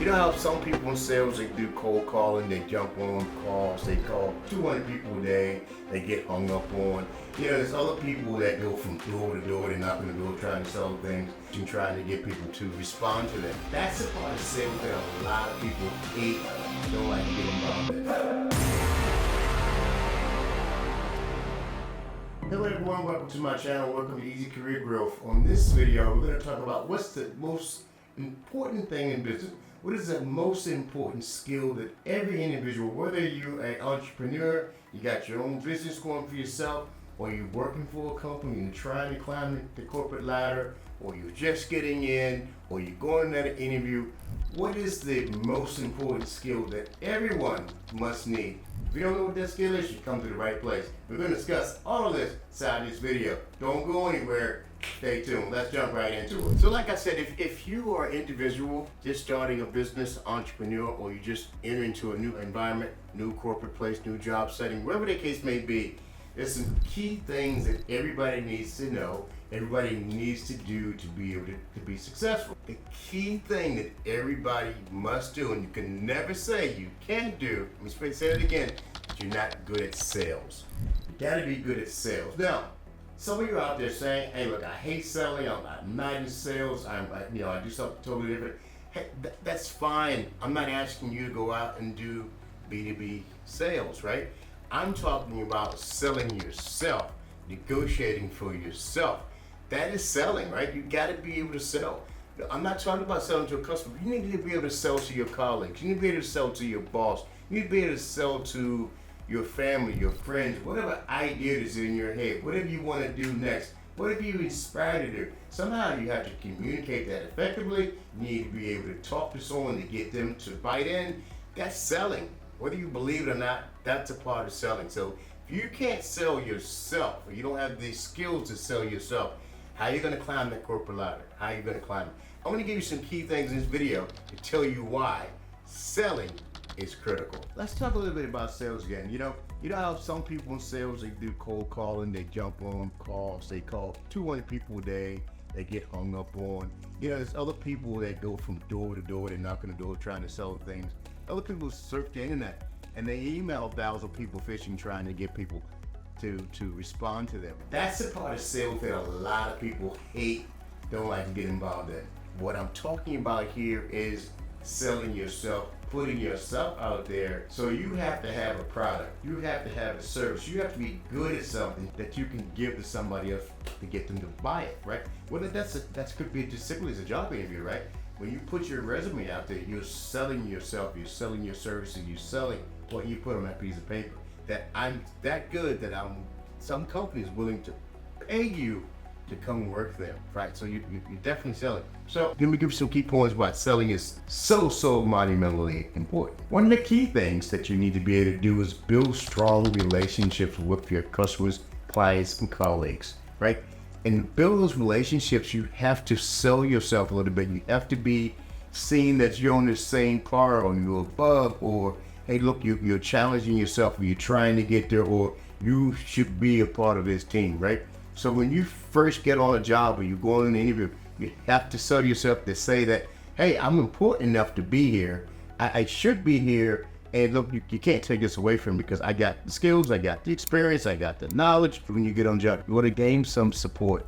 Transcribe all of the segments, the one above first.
You know how some people in sales, they do cold calling, they jump on calls, they call 200 people a day, they get hung up on. You know, there's other people that go from door to door, they're knocking the door trying to sell things and trying to get people to respond to them. That's the part of sales that a lot of people hate, don't like to get involved in. Hello everyone, welcome to my channel, welcome to Easy Career Growth. On this video, we're going to talk about what's the most important thing in business. What is the most important skill that every individual, whether you're an entrepreneur, you got your own business going for yourself, or you're working for a company, you're trying to climb the corporate ladder, or you're just getting in, or you're going at an interview, what is the most important skill that everyone must need? If you don't know what that skill is, you come to the right place. We're going to discuss all of this inside this video. Don't go anywhere. Stay tuned. Let's jump right into it. So like I said, if you are an individual just starting a business, entrepreneur, or you just enter into a new environment, new corporate place, new job setting, whatever the case may be, there's some key things that everybody needs to know, everybody needs to do to be able to be successful. The key thing that everybody must do, and you can never say you can't do, let me say it again, you're not good at sales. You gotta be good at sales. Now, some of you out there saying, hey look, I hate selling, I'm not in sales, I do something totally different. Hey, that's fine. I'm not asking you to go out and do B2B sales, right? I'm talking about selling yourself, negotiating for yourself. That is selling, right? You gotta be able to sell. I'm not talking about selling to a customer. You need to be able to sell to your colleagues. You need to be able to sell to your boss. You need to be able to sell to your family, your friends, whatever idea is in your head, whatever you want to do next, whatever you're inspired to do. Somehow you have to communicate that effectively. You need to be able to talk to someone to get them to bite in. That's selling. Whether you believe it or not, that's a part of selling. So if you can't sell yourself, or you don't have the skills to sell yourself, how are you going to climb that corporate ladder? How are you going to climb it? I'm going to give you some key things in this video to tell you why selling is critical. Let's talk a little bit about sales again. You know how some people in sales, they do cold calling, they jump on calls, they call 200 people a day, they get hung up on. You know, there's other people that go from door to door, they're knocking the door trying to sell things. Other people surf the internet and they email 1,000 people fishing trying to get people to respond to them. That's the part of sales that a lot of people hate, don't like to get involved in. What I'm talking about here is selling yourself, putting yourself out there. So you have to have a product, you have to have a service, you have to be good at something that you can give to somebody else to get them to buy it, right? Whether that could be just simply as a job interview, right? When you put your resume out there, you're selling yourself, you're selling your services, you're selling what you put on that piece of paper. That I'm that good that some companies willing to pay you to come work there, right? So you're definitely selling. So let me give you some key points why selling is so monumentally important. One of the key things that you need to be able to do is build strong relationships with your customers, clients, and colleagues, right? And to build those relationships, you have to sell yourself a little bit. You have to be seen that you're on the same car or you're above, or hey, look, you're challenging yourself, or you're trying to get there, or you should be a part of this team, right? So when you first get on a job or you go on an interview, you have to sell yourself to say that, hey, I'm important enough to be here. I should be here. And look, you can't take this away from me because I got the skills, I got the experience, I got the knowledge. When you get on the job, you want to gain some support.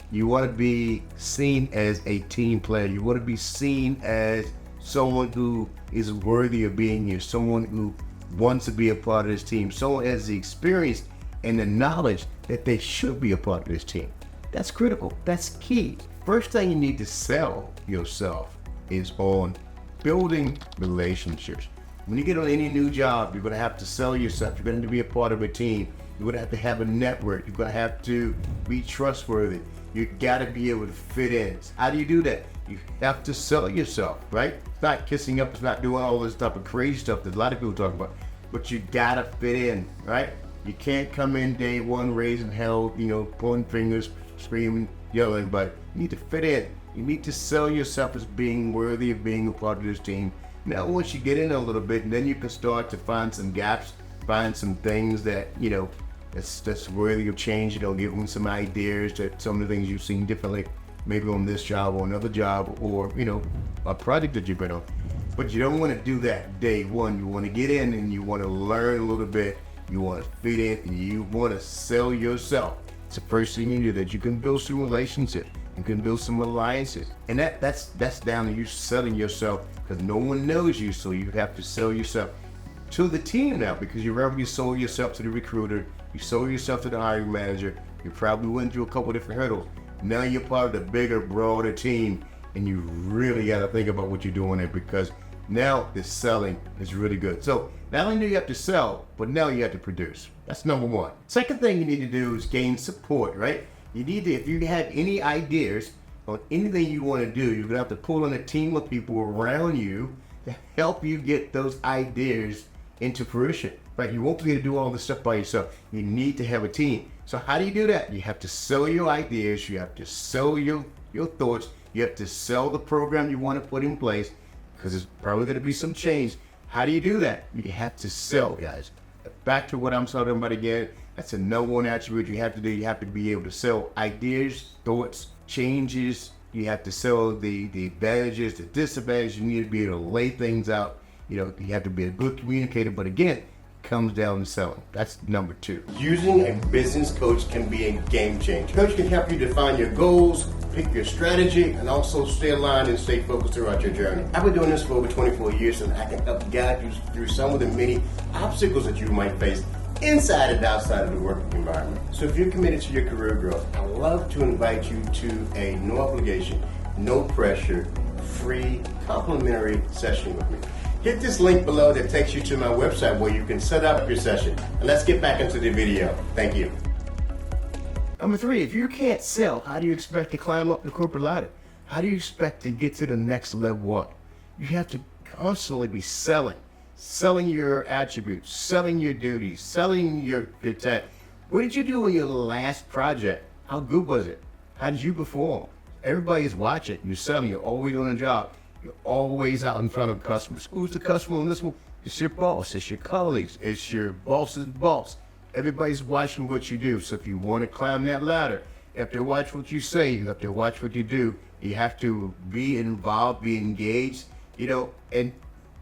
You want to be seen as a team player. You want to be seen as someone who is worthy of being here, someone who wants to be a part of this team, someone has the experience and the knowledge that they should be a part of this team. That's critical. That's key. First thing you need to sell yourself is on building relationships. When you get on any new job, you're going to have to sell yourself. You're going to be a part of a team. You're going to have to have a network. You're going to have to be trustworthy. You got to be able to fit in. How do you do that? You have to sell yourself, right? It's not kissing up. It's not doing all this type of crazy stuff that a lot of people talk about. But you got to fit in, right? You can't come in day one raising hell, pointing fingers, screaming, yelling, but you need to fit in. You need to sell yourself as being worthy of being a part of this team. Now, once you get in a little bit, then you can start to find some gaps, find some things that, that's worthy of change. Give them some ideas that some of the things you've seen differently, maybe on this job or another job, or, a project that you've been on. But you don't want to do that day one. You want to get in and you want to learn a little bit. You want to fit in and you want to sell yourself. It's the first thing you do, that you can build some relationships. You can build some alliances. And that's down to you selling yourself, because no one knows you, so you have to sell yourself to the team now, because you already sold yourself to the recruiter, you sold yourself to the hiring manager, you probably went through a couple different hurdles. Now you're part of the bigger, broader team, and you really got to think about what you're doing there, because now the selling is really good. So not only do you have to sell, but now you have to produce. That's number one. Second thing you need to do is gain support, right? You need to, if you have any ideas on anything you want to do, you're going to have to pull in a team of people around you to help you get those ideas into fruition, right? You won't be able to do all this stuff by yourself. You need to have a team. So how do you do that? You have to sell your ideas. You have to sell your thoughts. You have to sell the program you want to put in place, because there's probably going to be some change. How do you do that? You have to sell, guys. Back to what I'm talking about again, that's a number one attribute you have to do. You have to be able to sell ideas, thoughts, changes. You have to sell the advantages, the disadvantages. You need to be able to lay things out. You know, you have to be a good communicator, but again, it comes down to selling. That's number two. Using a business coach can be a game changer. Coach can help you define your goals, pick your strategy, and also stay aligned and stay focused throughout your journey. I've been doing this for over 24 years, and I can help guide you through some of the many obstacles that you might face inside and outside of the working environment. So if you're committed to your career growth, I'd love to invite you to a no obligation, no pressure, free, complimentary session with me. Hit this link below that takes you to my website where you can set up your session. And let's get back into the video. Thank you. Number three, if you can't sell, how do you expect to climb up the corporate ladder? How do you expect to get to the next level up? You have to constantly be selling your attributes, selling your duties, selling your tech. What did you do in your last project? How good was it? How did you perform? Everybody's watching. You're selling. You're always on a job. You're always out in front of customers. Who's the customer on this one? It's your boss. It's your colleagues. It's your boss's boss. Everybody's watching what you do. So if you want to climb that ladder, you have to watch what you say. You have to watch what you do. You have to be involved, be engaged, and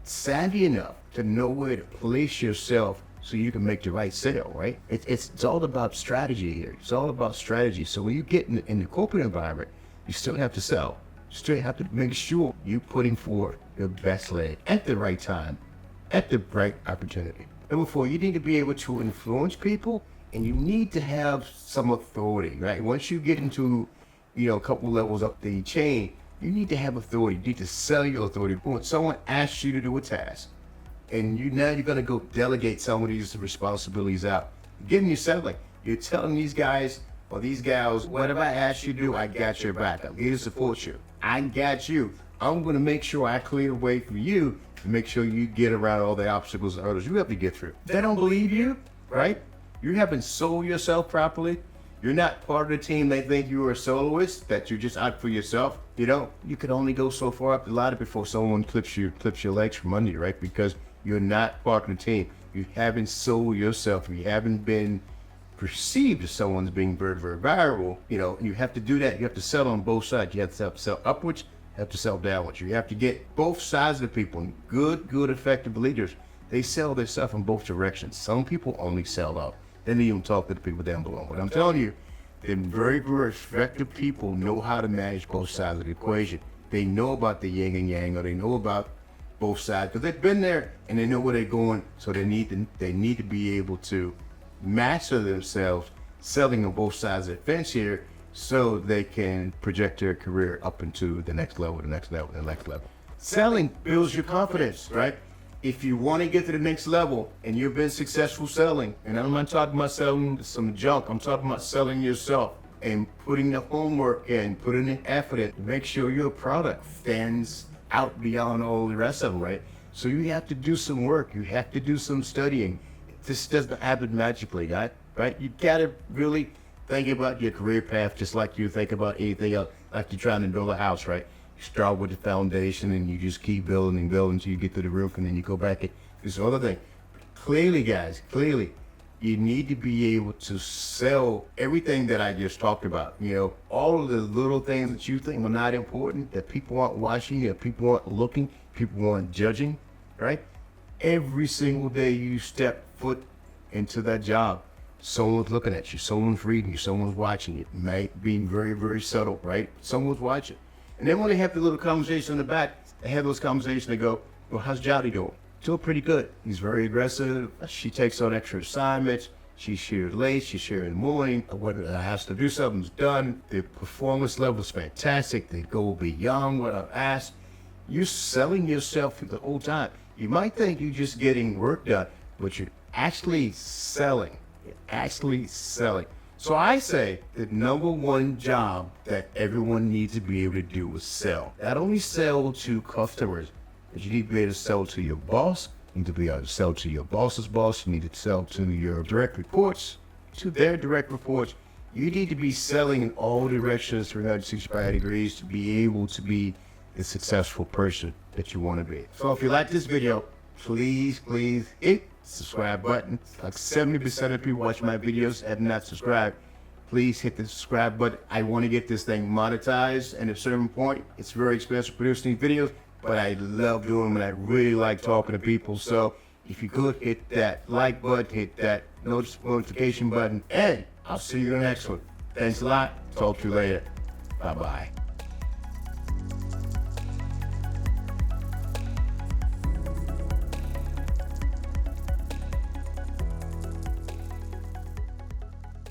savvy enough to know where to place yourself so you can make the right sale, right? It's all about strategy here. It's all about strategy. So when you get in the corporate environment, you still have to sell. You still have to make sure you're putting forth your best leg at the right time, at the right opportunity. Number four, you need to be able to influence people, and you need to have some authority, right? Once you get into, a couple levels up the chain, you need to have authority. You need to sell your authority. When someone asks you to do a task, and now you're going to go delegate some of these responsibilities out. Getting yourself, you're telling these guys or these gals, whatever I ask you to do, I got your back. I'm here to support you. I got you. I'm going to make sure I clear the way for you to make sure you get around all the obstacles and hurdles you have to get through. They don't believe you, right? You haven't sold yourself properly. You're not part of the team. They think you're a soloist, that you're just out for yourself. You can only go so far up the ladder before someone clips your legs from under you, right? Because you're not part of the team. You haven't sold yourself. You haven't been perceived as someone's being very, very valuable. You have to do that. You have to sell on both sides. You have to sell upwards. You have to sell downwards. You have to get both sides of the people. Good, effective leaders, they sell their stuff in both directions. Some people only sell up. They don't even talk to the people down below. But I'm telling you, the very, very effective people know how to manage both sides of the equation. They know about the yin and yang, or they know about both sides, because they've been there and they know where they're going. So they need to be able to master themselves selling on both sides of the fence here, so they can project their career up into the next level, the next level, the next level. Selling builds your confidence, right? If you want to get to the next level and you've been successful selling, and I'm not talking about selling some junk, I'm talking about selling yourself and putting the homework in, putting the effort in to make sure your product stands out beyond all the rest of them, right? So you have to do some work. You have to do some studying. This doesn't happen magically, right? You gotta really think about your career path just like you think about anything else, like you're trying to build a house, right? You start with the foundation and you just keep building and building until you get to the roof, and then you go back and do some other thing. Clearly, guys, You need to be able to sell everything that I just talked about. You know, all of the little things that you think are not important, that people aren't watching, that people aren't looking, people aren't judging, right? Every single day you step foot into that job, someone's looking at you, someone's reading you, someone's watching you. It might be very, very subtle, right? Someone's watching. And then when they have the little conversation in the back, they have those conversations, they go, well, how's Jolly doing? Doing pretty good. He's very aggressive. She takes on extra assignments. She's here late. She's here in the morning. What has to do, something's done. The performance level is fantastic. They go beyond what I've asked. You're selling yourself the whole time. You might think you're just getting work done, but you're actually selling. You're actually selling. So I say the number one job that everyone needs to be able to do is sell. Not only sell to customers, but you need to be able to sell to your boss. You need to be able to sell to your boss's boss. You need to sell to your direct reports, to their direct reports. You need to be selling in all directions, 365 degrees, to be able to be the successful person that you want to be. So if you like this video, please hit the subscribe button. Like 70% of people watch my videos have not subscribed. Please hit the subscribe button. I want to get this thing monetized, and at a certain point, it's very expensive producing these videos, but I love doing them, and I really like talking to people. So if you could hit that like button, hit that notification button, and I'll see you in the next one. Thanks a lot. Talk to you later. Bye-bye.